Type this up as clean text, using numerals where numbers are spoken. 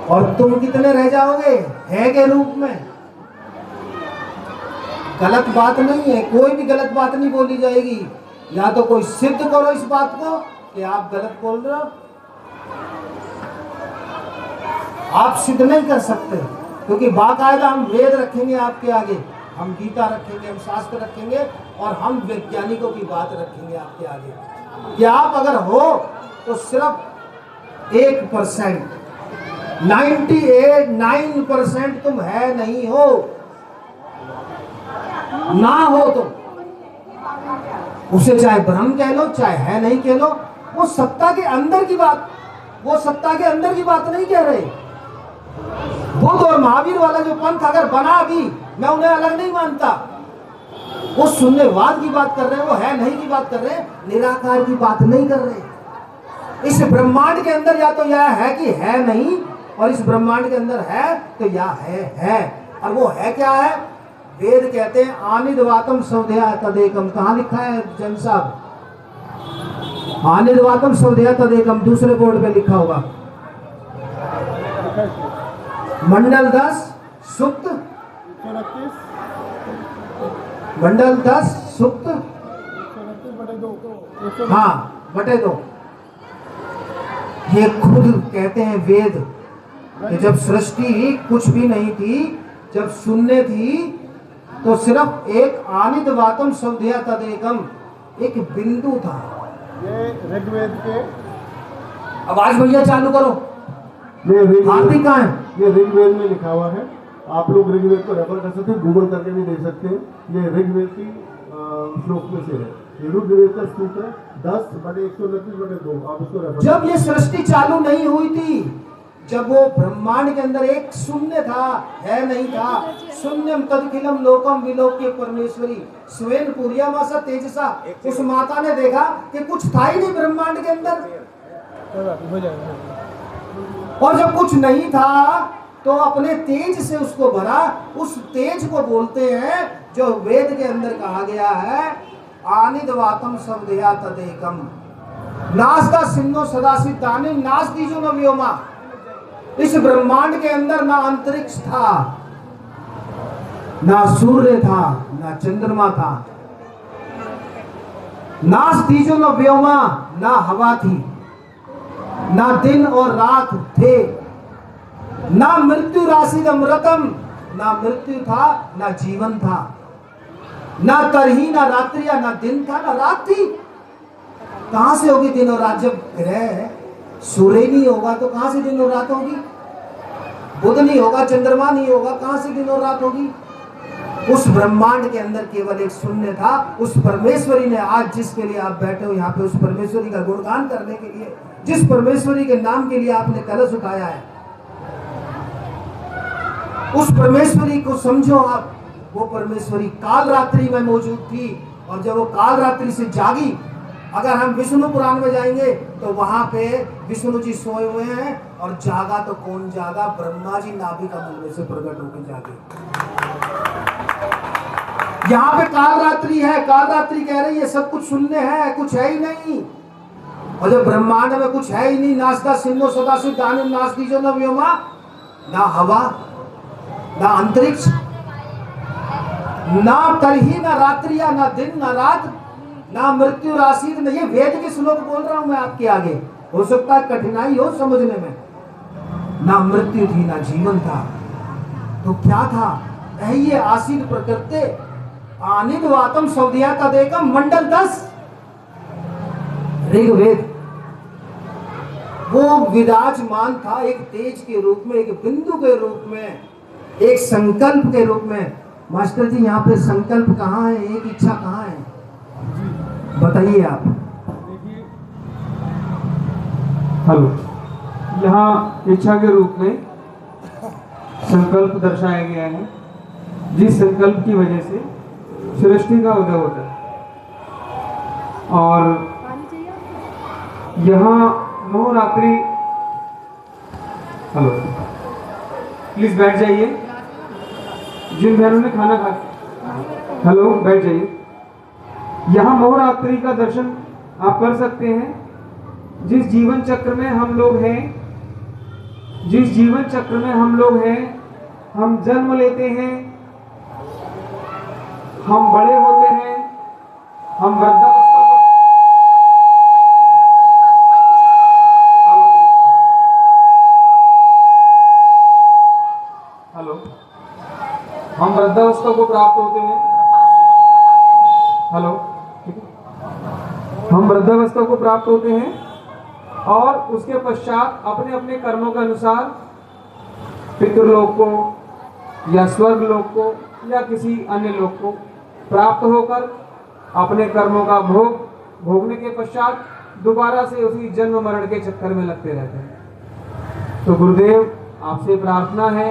और तुम कितने रह जाओगे है के रूप में। गलत बात नहीं है, कोई भी गलत बात नहीं बोली जाएगी। या तो कोई सिद्ध करो इस बात को कि आप गलत बोल रहे हो। आप सिद्ध नहीं कर सकते, क्योंकि बाकायदा हम वेद रखेंगे आपके आगे, हम गीता रखेंगे, हम शास्त्र रखेंगे, और हम वैज्ञानिकों की बात रखेंगे आपके आगे कि आप अगर हो तो सिर्फ 1%, 98-9% तुम है नहीं हो, ना हो तो उसे चाहे भ्रम कह लो चाहे है नहीं कह लो, वो सत्ता के अंदर की बात, वो सत्ता के अंदर की बात नहीं कह रहे। बुद्ध और महावीर वाला जो पंथ अगर बना भी, मैं उन्हें अलग नहीं मानता। वो शून्यवाद की बात कर रहे हैं, वो है नहीं की बात कर रहे हैं, निराकार की बात नहीं कर रहे। इस ब्रह्मांड के अंदर या तो यह है कि है नहीं, और इस ब्रह्मांड के अंदर है तो या है। और वो है क्या है? वेद कहते हैं आनिर्वातम सौधया तदेकम। कहां लिखा है जन साहब? आनिर्वातम सौधया तदेकम, दूसरे बोर्ड पे लिखा होगा। मंडल 10 सुक्त, मंडल 10 सुक्त, हाँ बटे 2। ये खुद कहते हैं वेद कि जब सृष्टि कुछ भी नहीं थी, जब शून्य थी, तो सिर्फ एक आनिर्वातम सौधया तदेकम, एक बिंदु था। ये ऋग्वेद के, आवाज भैया चालू करो। हार्दिक कहाँ है? ये ऋग्वेद में लिखा हुआ है। आप लोग ऋग्वेद को रेफर कर सकते हैं, गूगल करके भी देख सकते हैं। ये ऋग्वेद की श्लोक में से है। ये ऋग्वेद का श्लोक है 10/129/2। आप उसको रेफर। जब ये सृष्टि चालू नहीं हुई थी, जब वो ब्रह्मांड के अंदर एक शून्य था, है नहीं था, शून्यम तदखिलम लोकम विलोक्य परमेश्वरी स्वेन पूर्यामासा तेजसा। उस माता ने देखा कि कुछ था ही नहीं ब्रह्मांड के अंदर, और जब कुछ नहीं था तो अपने तेज से उसको भरा। उस तेज को बोलते हैं जो वेद के अंदर कहा गया है आनिर्वातम सौधया तदेकम। नास्ता सिन्नो सदाशिव दानी नास्ति जो न व्योमा। इस ब्रह्मांड के अंदर ना अंतरिक्ष था, ना सूर्य था, ना चंद्रमा था, नास्ति जो न व्योमा, ना हवा थी, ना दिन और रात थे, ना मृत्यु राशि अमृतम, ना मृत्यु था ना जीवन था, ना तरही ना रात्रिया, ना दिन था ना रात थी। कहां से होगी दिन और रात? जब ग्रह सूर्य नहीं होगा तो कहां से दिन और रात होगी? बुध नहीं होगा, चंद्रमा नहीं होगा, कहां से दिन और रात होगी? उस ब्रह्मांड के अंदर केवल एक शून्य था। उस परमेश्वरी ने आज जिसके लिए आप बैठे हो यहाँ पे, उस परमेश्वरी का गुणगान करने के लिए, जिस परमेश्वरी के नाम के लिए आपने कलश उठाया है, उस परमेश्वरी को समझो आप। वो परमेश्वरी काल रात्रि में मौजूद थी, और जब वो काल रात्रि से जागी, अगर हम विष्णु पुराण में जाएंगे तो वहां पे विष्णु जी सोए हुए हैं, और जागा तो कौन जागा? ब्रह्मा जी नाभि कमल में से प्रकट होकर जागे। यहाँ पे काल रात्रि है, काल रात्रि कह रही है सब कुछ शून्य है, कुछ है ही नहीं। और जब ब्रह्मांड में कुछ है ही नहीं, नास्ता सिन्नो सदाशिव दानी नास्ति जो न व्योमा, ना हवा, ना अंतरिक्ष, ना तरही ना रात्रिया, ना दिन ना रात, ना मृत्यु राशि। ये वेद के श्लोक बोल रहा हूं मैं आपके आगे, हो सकता है कठिनाई हो समझने में। ना मृत्यु थी ना जीवन था, तो क्या था? ये आसीन प्रकृति आनिर्वातम सौधया तदेकम, मंडल 10 ऋग्वेद। वो विराजमान था एक तेज के रूप में, एक बिंदु के रूप में, एक संकल्प के रूप में। मास्टर जी यहाँ पे संकल्प कहाँ है, एक इच्छा कहाँ है, बताइए आप। हेलो, यहाँ इच्छा के रूप में संकल्प दर्शाया गया है, जिस संकल्प की वजह से सृष्टि का उदय होता है। और यहाँ नवरात्रि, हेलो प्लीज बैठ जाइए, जिन बहनों ने खाना खा, हेलो बैठ जाइए। यहाँ नवरात्रि का दर्शन आप कर सकते हैं। जिस जीवन चक्र में हम लोग हैं, जिस जीवन चक्र में हम लोग हैं, हम जन्म लेते हैं, हम बड़े होते हैं, हम वृद्धावस्था को हम वृद्धावस्था को प्राप्त होते हैं। हेलो, हम वृद्धावस्था को प्राप्त होते हैं और उसके पश्चात अपने अपने कर्मों के अनुसार पितृलोक को या स्वर्ग लोक को या किसी अन्य लोक को प्राप्त होकर अपने कर्मों का भोगने के पश्चात दोबारा से उसी जन्म मरण के चक्कर में लगते रहते हैं। तो गुरुदेव आपसे प्रार्थना है